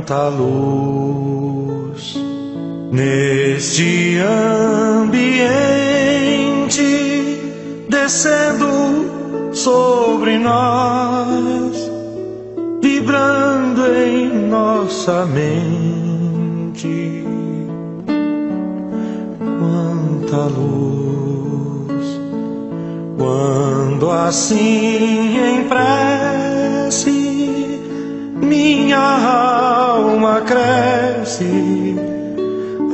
quanta luz neste ambiente descendo sobre nós, vibrando em nossa mente. Quanta luz, quando assim em prece minha alma cresce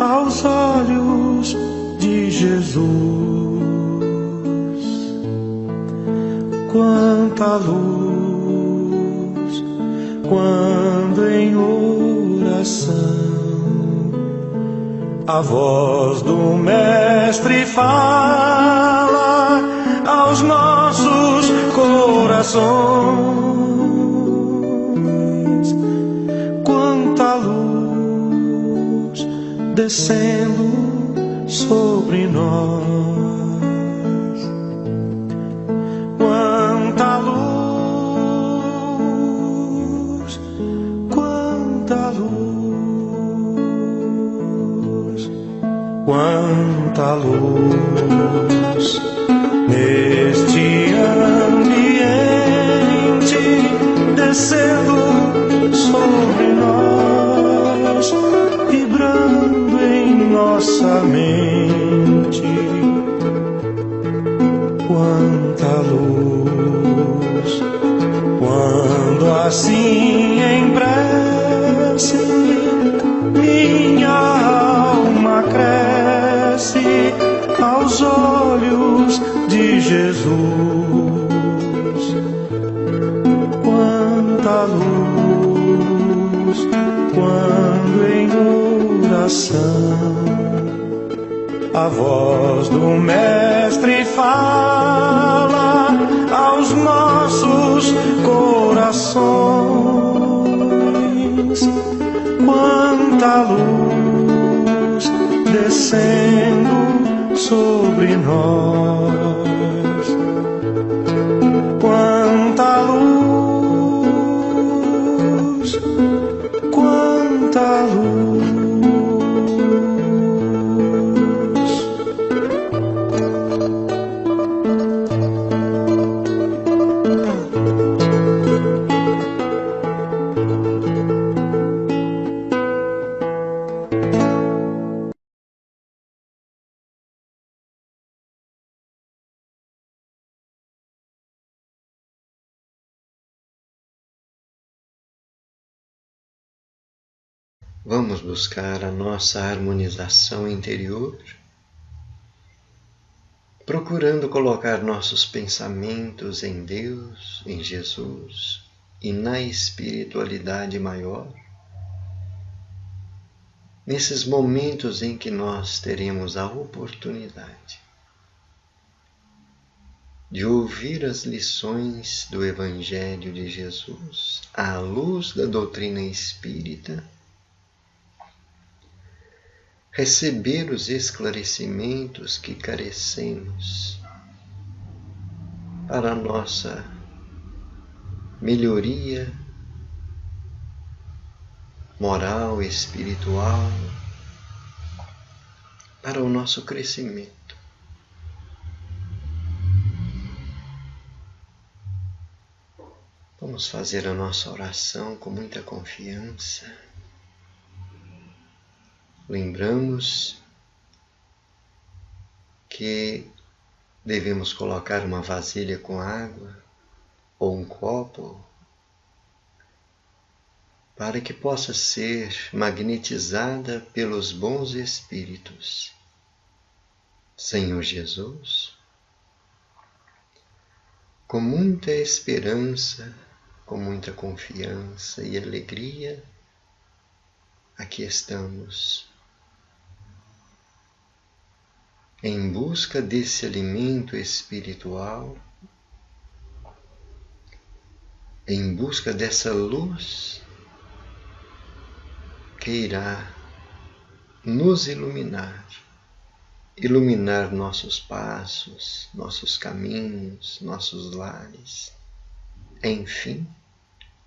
aos olhos de Jesus. Quanta luz, quando em oração a voz do Mestre fala aos nossos corações. Quanta luz descendo sobre nós. Quanta luz, quanta luz, quanta luz neste ambiente descendo sobre nós, vibrando em nossa mente. Quanta luz, quando assim em prece minha alma cresce aos olhos de Jesus. Quanta luz, quando em oração a voz do Mestre fala aos nossos corações. Quanta luz descendo sobre nós. Quanta luz, quanta luz. Vamos buscar a nossa harmonização interior, procurando colocar nossos pensamentos em Deus, em Jesus e na espiritualidade maior. Nesses momentos em que nós teremos a oportunidade de ouvir as lições do Evangelho de Jesus à luz da doutrina espírita, receber os esclarecimentos que carecemos para a nossa melhoria moral, espiritual, para o nosso crescimento. Vamos fazer a nossa oração com muita confiança. Lembramos que devemos colocar uma vasilha com água ou um copo para que possa ser magnetizada pelos bons espíritos. Senhor Jesus, com muita esperança, com muita confiança e alegria, aqui estamos, em busca desse alimento espiritual, em busca dessa luz que irá nos iluminar nossos passos, nossos caminhos, nossos lares, enfim,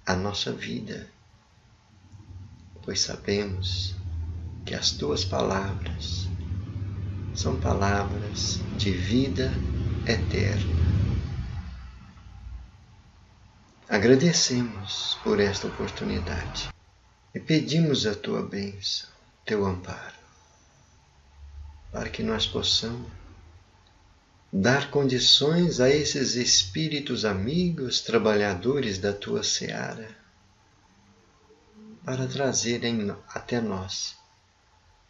a nossa vida. pois sabemos que as tuas palavras são palavras de vida eterna. Agradecemos por esta oportunidade e pedimos a tua bênção, teu amparo, para que nós possamos dar condições a esses espíritos amigos, trabalhadores da tua seara, para trazerem até nós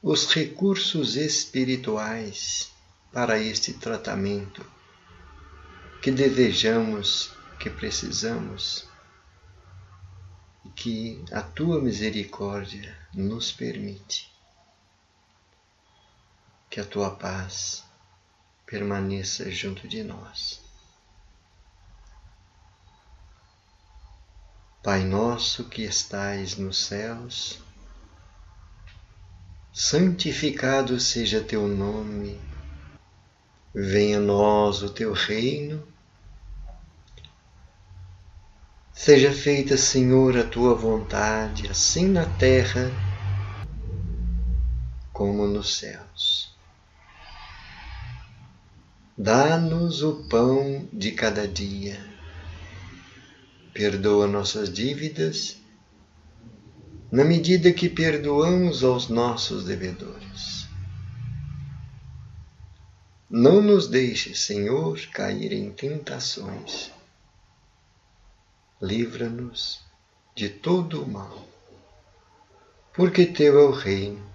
os recursos espirituais para este tratamento que desejamos, que precisamos, e que a tua misericórdia nos permite. Que a tua paz permaneça junto de nós. Pai nosso que estais nos céus, santificado seja teu nome, venha a nós o teu reino, seja feita, Senhor, a tua vontade, assim na terra como nos céus. Dá-nos o pão de cada dia, perdoa nossas dívidas, na medida que perdoamos aos nossos devedores. Não nos deixes, Senhor, cair em tentações. Livra-nos de todo o mal, porque teu é o reino,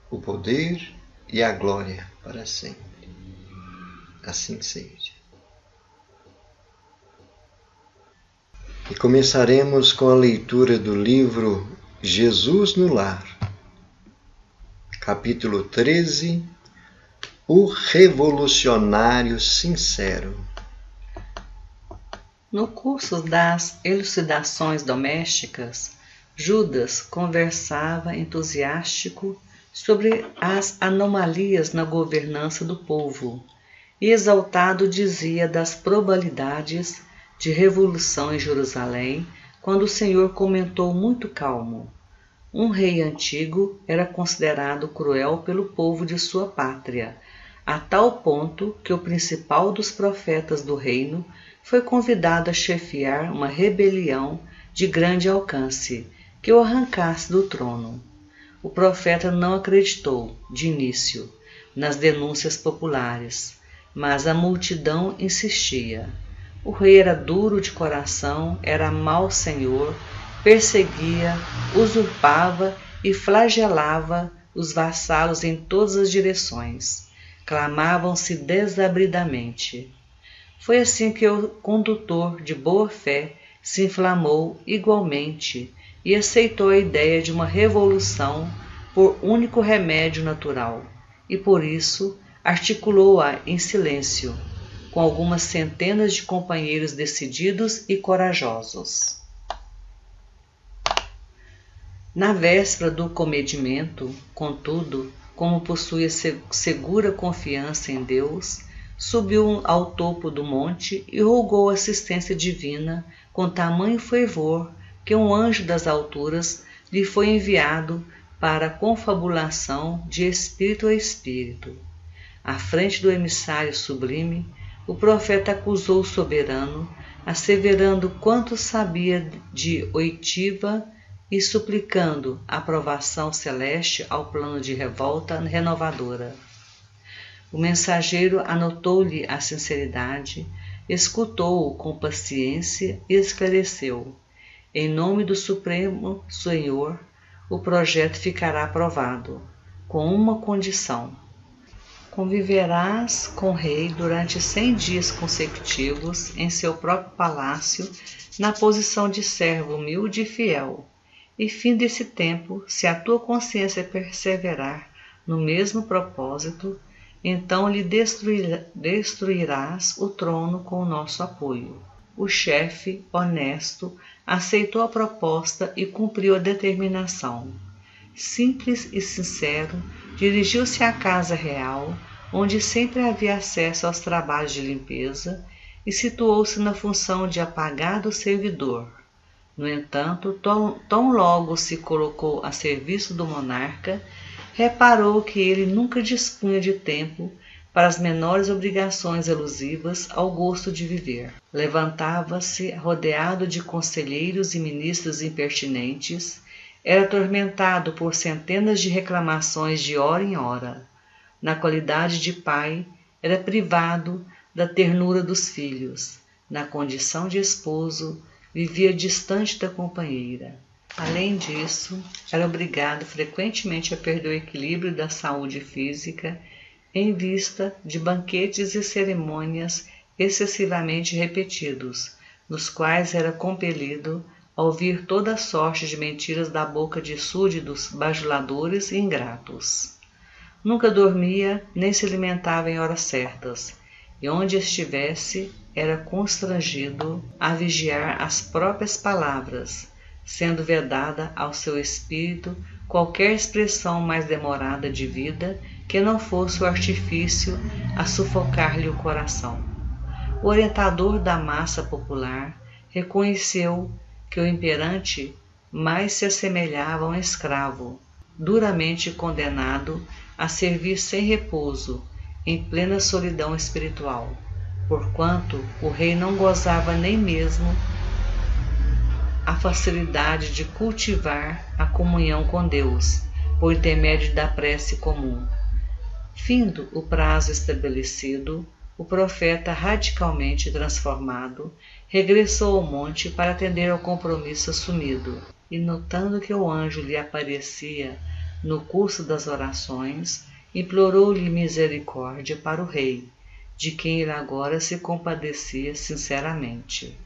o poder e a glória para sempre. Assim seja. E começaremos com a leitura do livro Jesus no Lar, capítulo 13, O Revolucionário Sincero. No curso das elucidações domésticas, Judas conversava entusiástico sobre as anomalias na governança do povo e exaltado dizia das probabilidades de revolução em Jerusalém, quando o Senhor comentou muito calmo: um rei antigo era considerado cruel pelo povo de sua pátria, a tal ponto que o principal dos profetas do reino foi convidado a chefiar uma rebelião de grande alcance, que o arrancasse do trono. O profeta não acreditou, de início, nas denúncias populares, mas a multidão insistia. O rei era duro de coração, era mau senhor, perseguia, usurpava e flagelava os vassalos em todas as direções. Clamavam-se desabridamente. Foi assim que o condutor de boa fé se inflamou igualmente e aceitou a ideia de uma revolução por único remédio natural, e por isso articulou-a em silêncio, com algumas centenas de companheiros decididos e corajosos. Na véspera do comedimento, contudo, como possuía segura confiança em Deus, subiu ao topo do monte e rogou assistência divina com tamanho fervor que um anjo das alturas lhe foi enviado para a confabulação de espírito a espírito. À frente do emissário sublime, o profeta acusou o soberano, asseverando quanto sabia de oitiva e suplicando aprovação celeste ao plano de revolta renovadora. O mensageiro anotou-lhe a sinceridade, escutou-o com paciência e esclareceu: em nome do Supremo Senhor, o projeto ficará aprovado, com uma condição: conviverás com o rei durante 100 dias consecutivos em seu próprio palácio, na posição de servo humilde e fiel. E fim desse tempo, se a tua consciência perseverar no mesmo propósito, então lhe destruirás o trono com o nosso apoio. O chefe, honesto, aceitou a proposta e cumpriu a determinação. Simples e sincero, dirigiu-se à casa real, onde sempre havia acesso aos trabalhos de limpeza, e situou-se na função de apagado servidor. No entanto, tão logo se colocou a serviço do monarca, reparou que ele nunca dispunha de tempo para as menores obrigações elusivas ao gosto de viver. Levantava-se rodeado de conselheiros e ministros impertinentes, era atormentado por centenas de reclamações de hora em hora. Na qualidade de pai, era privado da ternura dos filhos. Na condição de esposo, vivia distante da companheira. Além disso, era obrigado frequentemente a perder o equilíbrio da saúde física em vista de banquetes e cerimônias excessivamente repetidos, nos quais era compelido a ouvir toda sorte de mentiras da boca de súditos bajuladores e ingratos. Nunca dormia nem se alimentava em horas certas, e onde estivesse era constrangido a vigiar as próprias palavras, sendo vedada ao seu espírito qualquer expressão mais demorada de vida que não fosse o artifício a sufocar-lhe o coração. O orientador da massa popular reconheceu que o imperante mais se assemelhava a um escravo, duramente condenado a servir sem repouso, em plena solidão espiritual, porquanto o rei não gozava nem mesmo a facilidade de cultivar a comunhão com Deus, por intermédio da prece comum. Findo o prazo estabelecido, o profeta, radicalmente transformado, regressou ao monte para atender ao compromisso assumido, e notando que o anjo lhe aparecia no curso das orações, implorou-lhe misericórdia para o rei, de quem ele agora se compadecia sinceramente.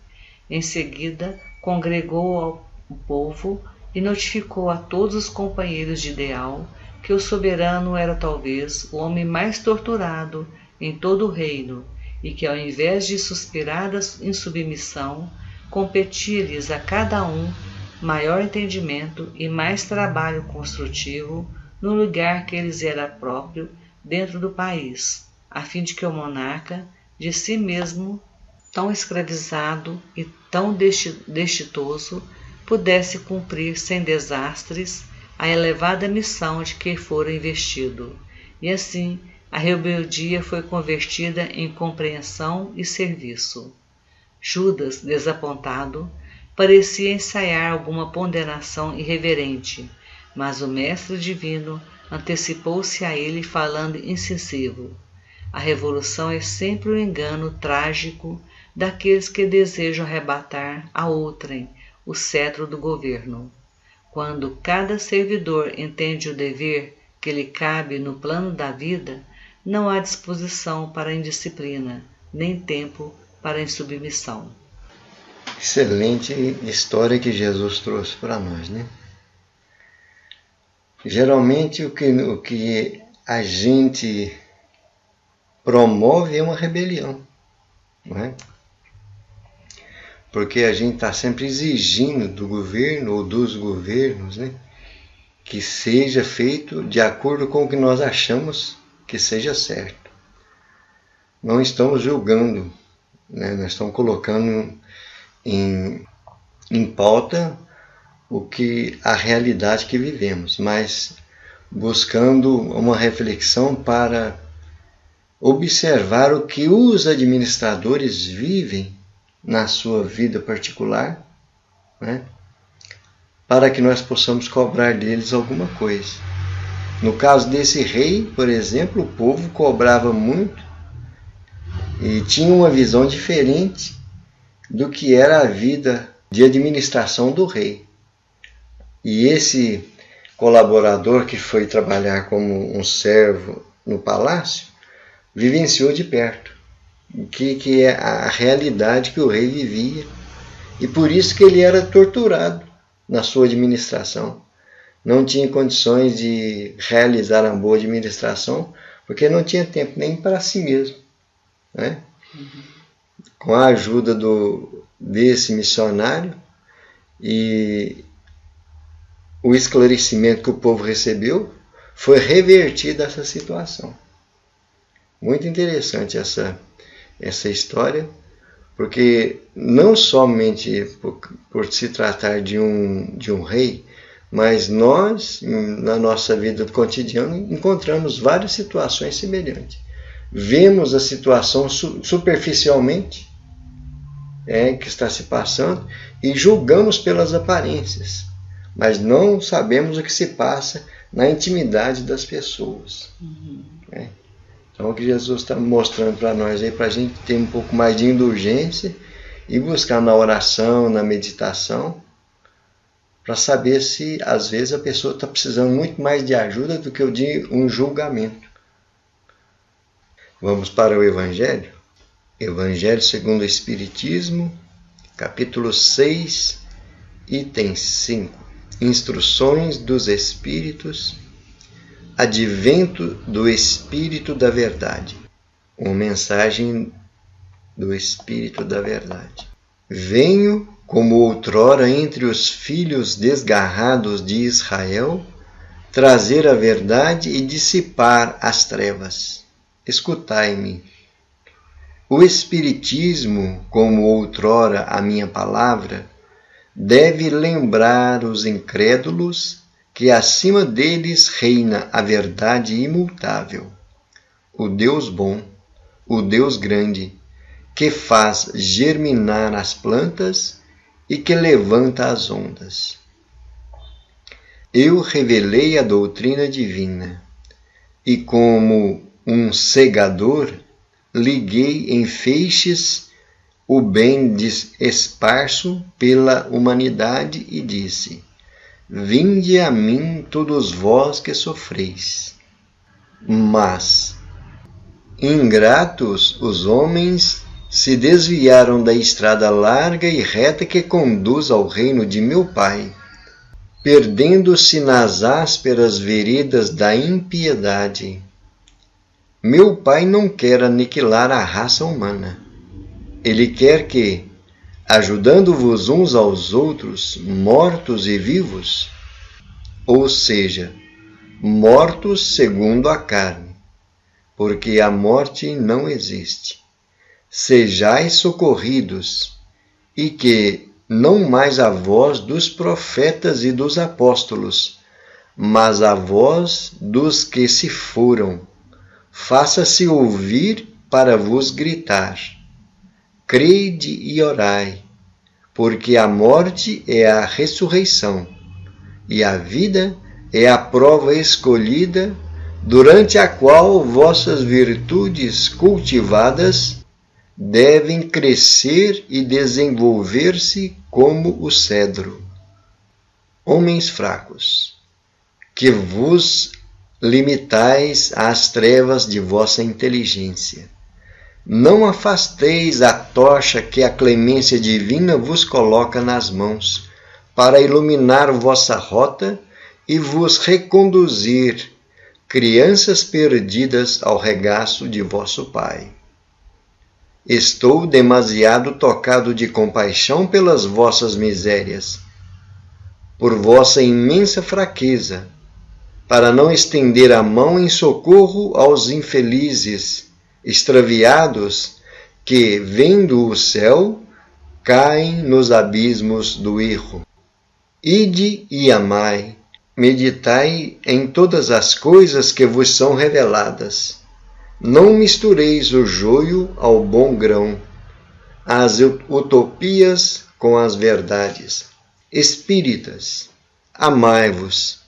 Em seguida, congregou o povo e notificou a todos os companheiros de ideal que o soberano era talvez o homem mais torturado em todo o reino, e que, ao invés de suspirar em submissão, competia-lhes a cada um maior entendimento e mais trabalho construtivo no lugar que lhes era próprio dentro do país, a fim de que o monarca, de si mesmo tão escravizado e tão destitoso, pudesse cumprir sem desastres a elevada missão de que fora investido. E assim a rebeldia foi convertida em compreensão e serviço. Judas, desapontado, parecia ensaiar alguma ponderação irreverente, mas o mestre divino antecipou-se a ele falando incisivo. A revolução é sempre o engano trágico daqueles que desejam arrebatar a outrem o cetro do governo. Quando cada servidor entende o dever que lhe cabe no plano da vida, não há disposição para a indisciplina, nem tempo para a insubmissão. Excelente história que Jesus trouxe para nós, né? Geralmente o que a gente promove é uma rebelião, não é? Porque a gente está sempre exigindo do governo ou dos governos, né, que seja feito de acordo com o que nós achamos que seja certo. Não estamos julgando, né, nós estamos colocando em pauta a realidade que vivemos, mas buscando uma reflexão para observar o que os administradores vivem na sua vida particular, né, para que nós possamos cobrar deles alguma coisa. No caso desse rei, por exemplo, o povo cobrava muito e tinha uma visão diferente do que era a vida de administração do rei. E esse colaborador que foi trabalhar como um servo no palácio vivenciou de perto o que é a realidade que o rei vivia, e por isso que ele era torturado na sua administração. Não tinha condições de realizar uma boa administração, porque não tinha tempo nem para si mesmo, né? Com a ajuda desse missionário e o esclarecimento que o povo recebeu, foi revertida essa situação. Muito interessante essa história, Porque não somente por se tratar de um rei, mas nós, na nossa vida cotidiana, encontramos várias situações semelhantes. Vemos a situação superficialmente que está se passando e julgamos pelas aparências, mas não sabemos o que se passa na intimidade das pessoas. Então, o que Jesus está mostrando para nós aí, para a gente ter um pouco mais de indulgência e buscar na oração, na meditação, para saber se, às vezes, a pessoa está precisando muito mais de ajuda do que de um julgamento. Vamos para o Evangelho? Evangelho segundo o Espiritismo, capítulo 6, item 5. Instruções dos Espíritos, Advento do Espírito da Verdade. Uma mensagem do Espírito da Verdade. Venho, como outrora entre os filhos desgarrados de Israel, trazer a verdade e dissipar as trevas. Escutai-me. O Espiritismo, como outrora a minha palavra, deve lembrar os incrédulos que acima deles reina a verdade imutável, o Deus bom, o Deus grande, que faz germinar as plantas e que levanta as ondas. Eu revelei a doutrina divina, e como um segador, liguei em feixes o bem esparso pela humanidade e disse: vinde a mim todos vós que sofreis. Mas, ingratos os homens, se desviaram da estrada larga e reta que conduz ao reino de meu Pai, perdendo-se nas ásperas veredas da impiedade. Meu Pai não quer aniquilar a raça humana. Ele quer que, ajudando-vos uns aos outros, mortos e vivos, ou seja, mortos segundo a carne, porque a morte não existe, sejais socorridos, e que não mais a voz dos profetas e dos apóstolos, mas a voz dos que se foram, faça-se ouvir para vos gritar: crede e orai, porque a morte é a ressurreição, e a vida é a prova escolhida, durante a qual vossas virtudes cultivadas devem crescer e desenvolver-se como o cedro. Homens fracos, que vos limitais às trevas de vossa inteligência, não afasteis a tocha que a clemência divina vos coloca nas mãos, para iluminar vossa rota e vos reconduzir, crianças perdidas ao regaço de vosso Pai. Estou demasiado tocado de compaixão pelas vossas misérias, por vossa imensa fraqueza, para não estender a mão em socorro aos infelizes, extraviados, que, vendo o céu, caem nos abismos do erro. Ide e amai, meditai em todas as coisas que vos são reveladas. Não mistureis o joio ao bom grão, as utopias com as verdades. Espíritas, amai-vos.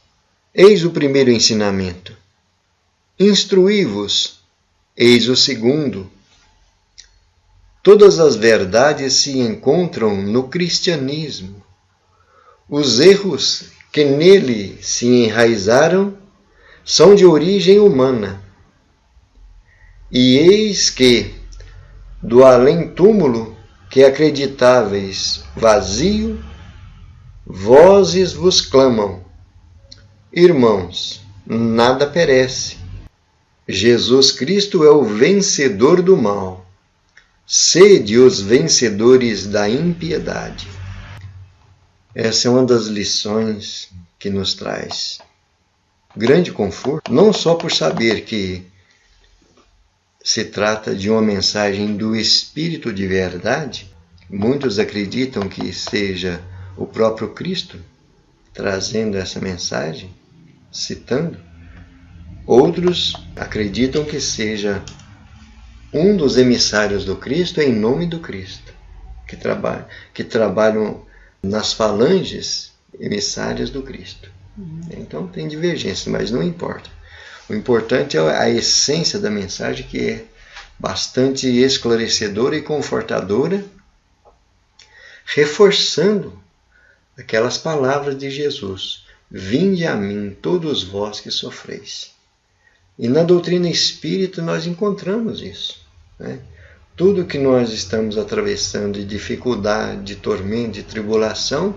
Eis o primeiro ensinamento. Instruí-vos. Eis o segundo. Todas as verdades se encontram no cristianismo. Os erros que nele se enraizaram são de origem humana. E eis que, do além-túmulo que acreditáveis vazio, vozes vos clamam: irmãos, nada perece. Jesus Cristo é o vencedor do mal. Sede os vencedores da impiedade. Essa é uma das lições que nos traz grande conforto, não só por saber que se trata de uma mensagem do Espírito de verdade, muitos acreditam que seja o próprio Cristo trazendo essa mensagem, citando. Outros acreditam que seja um dos emissários do Cristo em nome do Cristo, que trabalham nas falanges emissárias do Cristo. Então tem divergência, mas não importa. O importante é a essência da mensagem, que é bastante esclarecedora e confortadora, reforçando aquelas palavras de Jesus: vinde a mim todos vós que sofreis. E na doutrina espírita nós encontramos isso, né? Tudo que nós estamos atravessando de dificuldade, de tormento, de tribulação,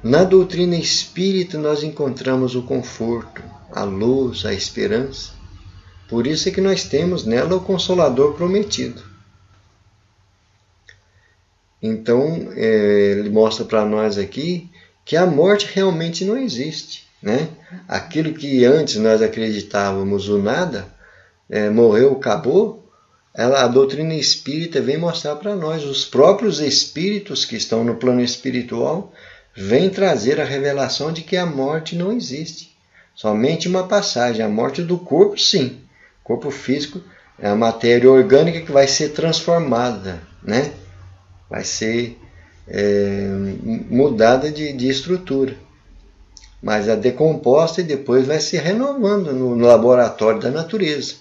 na doutrina espírita nós encontramos o conforto, a luz, a esperança. Por isso é que nós temos nela o Consolador prometido. Então, ele mostra para nós aqui que a morte realmente não existe, né? Aquilo que antes nós acreditávamos o nada, morreu, acabou, a doutrina espírita vem mostrar para nós. Os próprios espíritos que estão no plano espiritual vêm trazer a revelação de que a morte não existe. Somente uma passagem. A morte do corpo, sim. O corpo físico é a matéria orgânica que vai ser transformada, né? Vai ser mudada de estrutura. Mas a decomposta e depois vai se renovando no laboratório da natureza.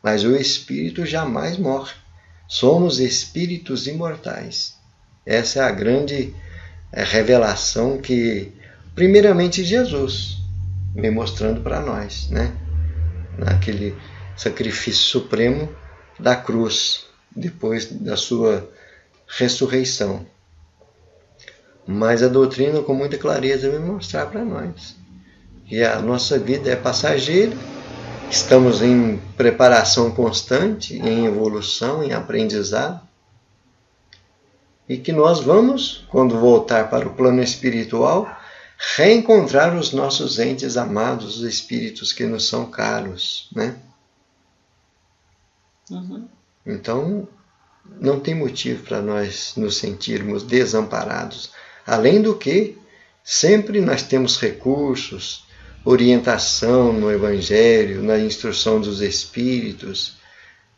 Mas o espírito jamais morre. Somos espíritos imortais. Essa é a grande revelação que, primeiramente, Jesus vem mostrando para nós, né? Naquele sacrifício supremo da cruz, depois da sua ressurreição. Mas a doutrina, com muita clareza, vem mostrar para nós que a nossa vida é passageira, estamos em preparação constante, em evolução, em aprendizado, e que nós vamos, quando voltar para o plano espiritual, reencontrar os nossos entes amados, os espíritos que nos são caros, né? Então, não tem motivo para nós nos sentirmos desamparados. Além do que, sempre nós temos recursos, orientação no Evangelho, na instrução dos Espíritos,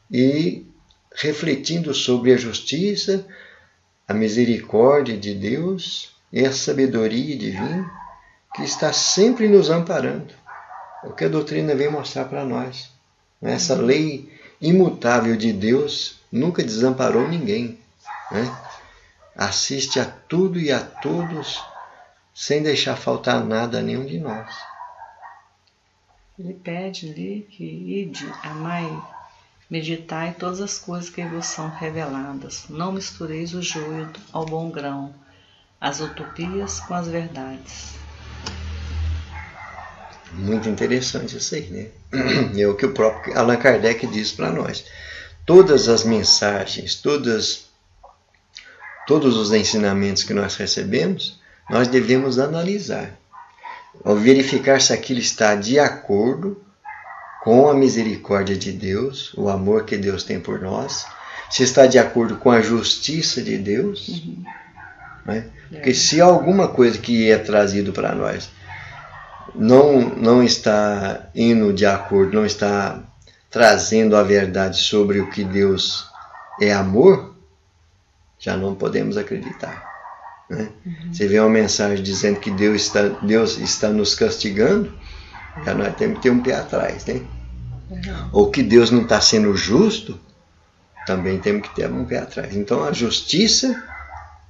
e refletindo sobre a justiça, a misericórdia de Deus e a sabedoria divina, que está sempre nos amparando. É o que a doutrina vem mostrar para nós. Essa lei imutável de Deus nunca desamparou ninguém, né? Assiste a tudo e a todos, sem deixar faltar nada a nenhum de nós. Ele pede-lhe que ide, amai, meditai todas as coisas que vos são reveladas. Não mistureis o joio ao bom grão, as utopias com as verdades. Muito interessante isso aí, né? É o que o próprio Allan Kardec diz para nós. Todas as mensagens, todos os ensinamentos que nós recebemos, nós devemos analisar, ao verificar se aquilo está de acordo com a misericórdia de Deus, o amor que Deus tem por nós, se está de acordo com a justiça de Deus, né? Porque se alguma coisa que é trazido para nós não está indo de acordo, não está trazendo a verdade sobre o que Deus é amor, já não podemos acreditar, né? Você vê uma mensagem dizendo que Deus está nos castigando, já nós temos que ter um pé atrás, né? Ou que Deus não está sendo justo, também temos que ter um pé atrás. Então a justiça,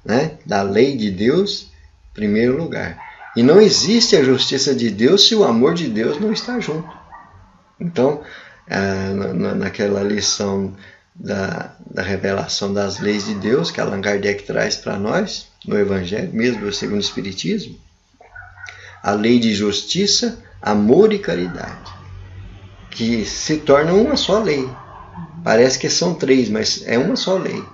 né, da lei de Deus, em primeiro lugar. E não existe a justiça de Deus se o amor de Deus não está junto. Então, naquela lição da revelação das leis de Deus, que Allan Kardec traz para nós, no Evangelho, mesmo segundo o Espiritismo, a lei de justiça, amor e caridade, que se tornam uma só lei. Parece que são três, mas é uma só lei.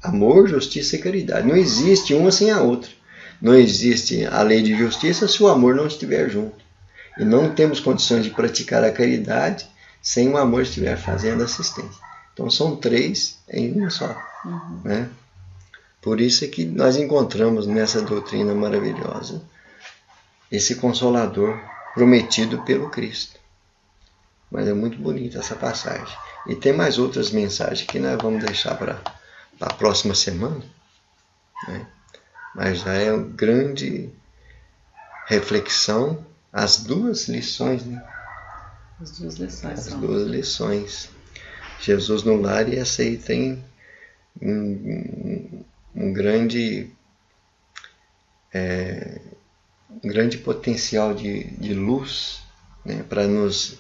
Amor, justiça e caridade. Não existe uma sem a outra. Não existe a lei de justiça se o amor não estiver junto. E não temos condições de praticar a caridade sem o amor estiver fazendo assistência. Então são 3 em uma só. Né? Por isso é que nós encontramos nessa doutrina maravilhosa esse Consolador prometido pelo Cristo. Mas é muito bonita essa passagem. E tem mais outras mensagens que nós vamos deixar para a próxima semana. Né? Mas já é uma grande reflexão, as 2 lições. Né? As 2 lições. As 2 lições. Jesus no lar, e essa aí tem um grande potencial de luz, né, para nos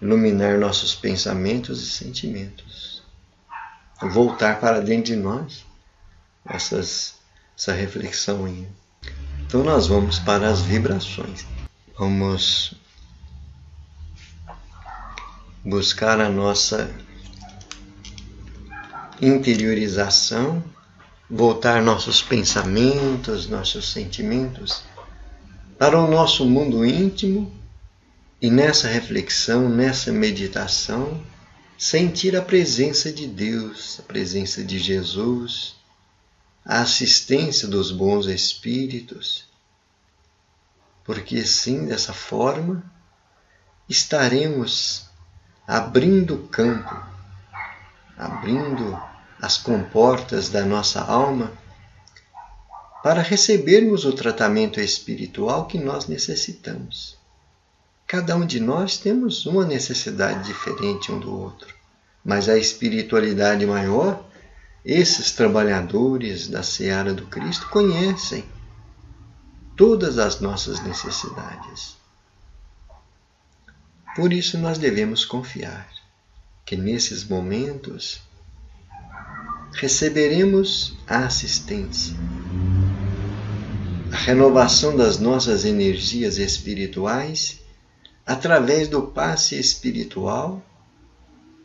iluminar nossos pensamentos e sentimentos. Voltar para dentro de nós essa reflexão aí. Então nós vamos para as vibrações. Vamos buscar a nossa interiorização, voltar nossos pensamentos, nossos sentimentos para o nosso mundo íntimo e nessa reflexão, nessa meditação, sentir a presença de Deus, a presença de Jesus, a assistência dos bons espíritos, porque assim, dessa forma, estaremos abrindo o campo, abrindo as comportas da nossa alma para recebermos o tratamento espiritual que nós necessitamos. Cada um de nós temos uma necessidade diferente um do outro, mas a espiritualidade maior, esses trabalhadores da seara do Cristo conhecem todas as nossas necessidades. Por isso nós devemos confiar que nesses momentos receberemos a assistência, a renovação das nossas energias espirituais através do passe espiritual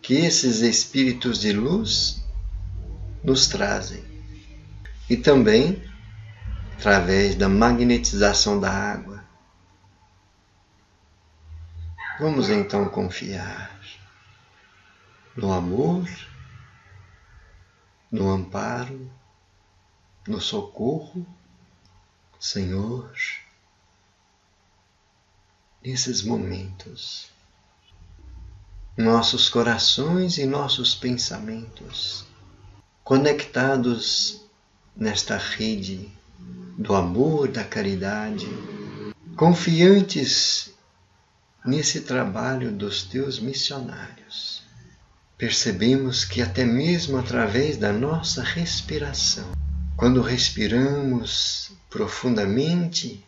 que esses espíritos de luz nos trazem. E também através da magnetização da água. Vamos então confiar no amor, no amparo, no socorro, Senhor, nesses momentos. Nossos corações e nossos pensamentos conectados nesta rede do amor, da caridade, confiantes nesse trabalho dos teus missionários. Percebemos que até mesmo através da nossa respiração, quando respiramos profundamente,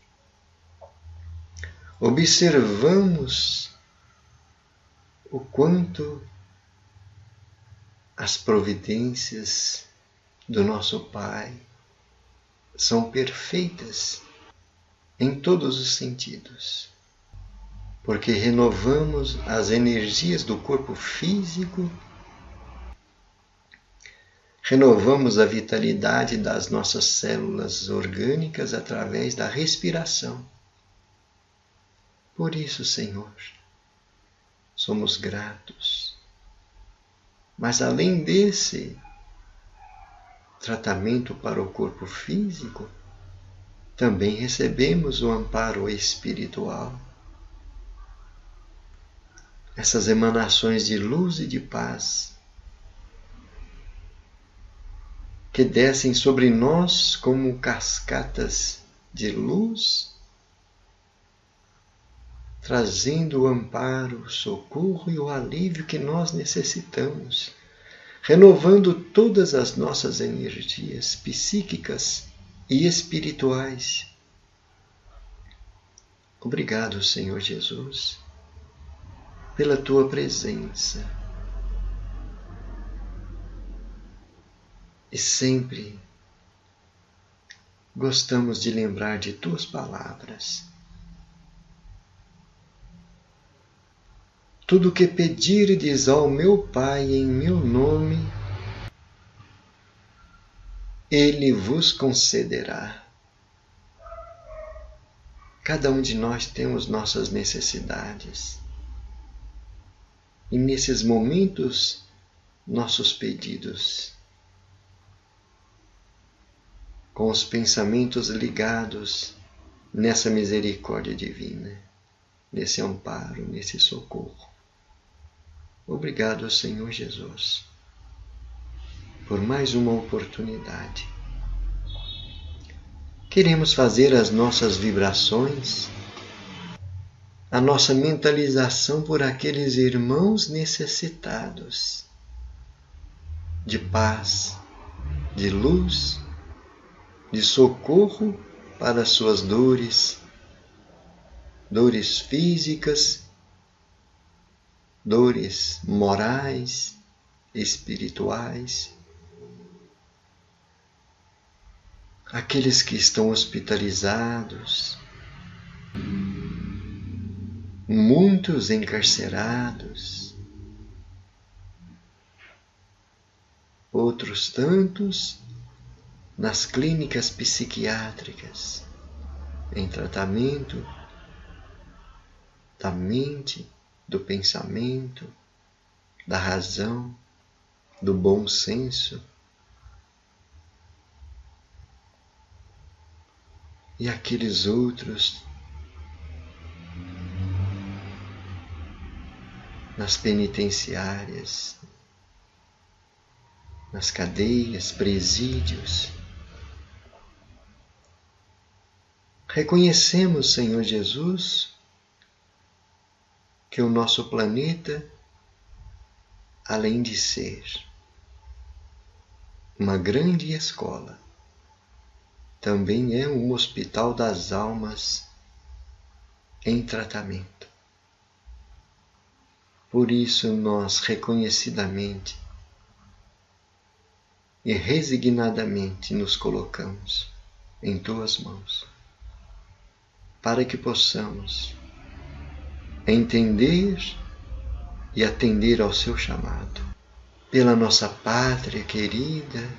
observamos o quanto as providências do nosso Pai são perfeitas em todos os sentidos, porque renovamos as energias do corpo físico, renovamos a vitalidade das nossas células orgânicas através da respiração. Por isso, Senhor, somos gratos. Mas além desse tratamento para o corpo físico, também recebemos o amparo espiritual. Essas emanações de luz e de paz que descem sobre nós como cascatas de luz, trazendo o amparo, o socorro e o alívio que nós necessitamos, renovando todas as nossas energias psíquicas e espirituais. Obrigado, Senhor Jesus, pela tua presença. E sempre gostamos de lembrar de tuas palavras. Tudo o que pedirdes ao meu Pai em meu nome, Ele vos concederá. Cada um de nós temos nossas necessidades. e nesses momentos nossos pedidos, com os pensamentos ligados nessa misericórdia divina, nesse amparo, nesse socorro. Obrigado, Senhor Jesus, por mais uma oportunidade. Queremos fazer as nossas vibrações, a nossa mentalização por aqueles irmãos necessitados de paz, de luz, de socorro para as suas dores, dores físicas, dores morais, espirituais. Aqueles que estão hospitalizados, muitos encarcerados, outros tantos nas clínicas psiquiátricas, em tratamento da mente, do pensamento, da razão, do bom senso. E aqueles outros nas penitenciárias, nas cadeias, presídios. Reconhecemos, Senhor Jesus, que o nosso planeta, além de ser uma grande escola, também é um hospital das almas em tratamento. Por isso nós reconhecidamente e resignadamente nos colocamos em Tuas mãos, para que possamos entender e atender ao Seu chamado, pela nossa pátria querida,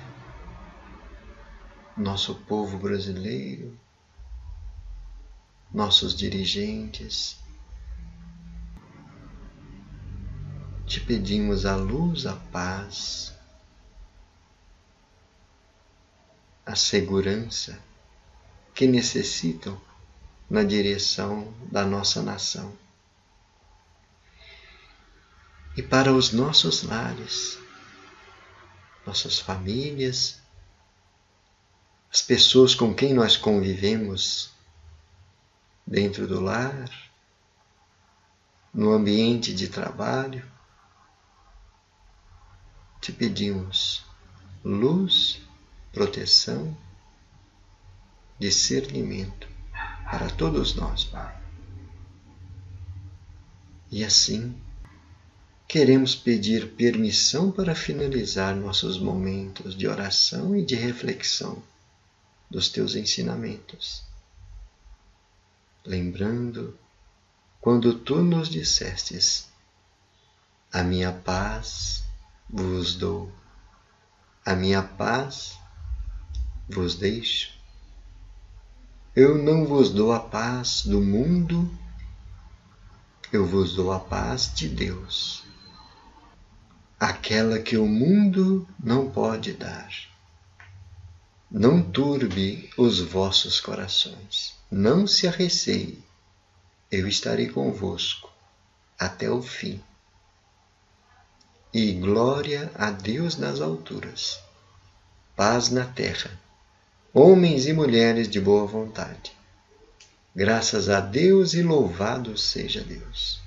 nosso povo brasileiro, nossos dirigentes. Te pedimos a luz, a paz, a segurança que necessitam na direção da nossa nação. E para os nossos lares, nossas famílias, as pessoas com quem nós convivemos dentro do lar, no ambiente de trabalho, te pedimos luz, proteção, discernimento para todos nós, Pai. E assim, queremos pedir permissão para finalizar nossos momentos de oração e de reflexão dos Teus ensinamentos. Lembrando quando Tu nos dissestes: a minha paz vos dou, a minha paz vos deixo. Eu não vos dou a paz do mundo, eu vos dou a paz de Deus, aquela que o mundo não pode dar. Não turbe os vossos corações, não se arreceie, eu estarei convosco até o fim. E glória a Deus nas alturas, paz na terra, homens e mulheres de boa vontade. Graças a Deus e louvado seja Deus.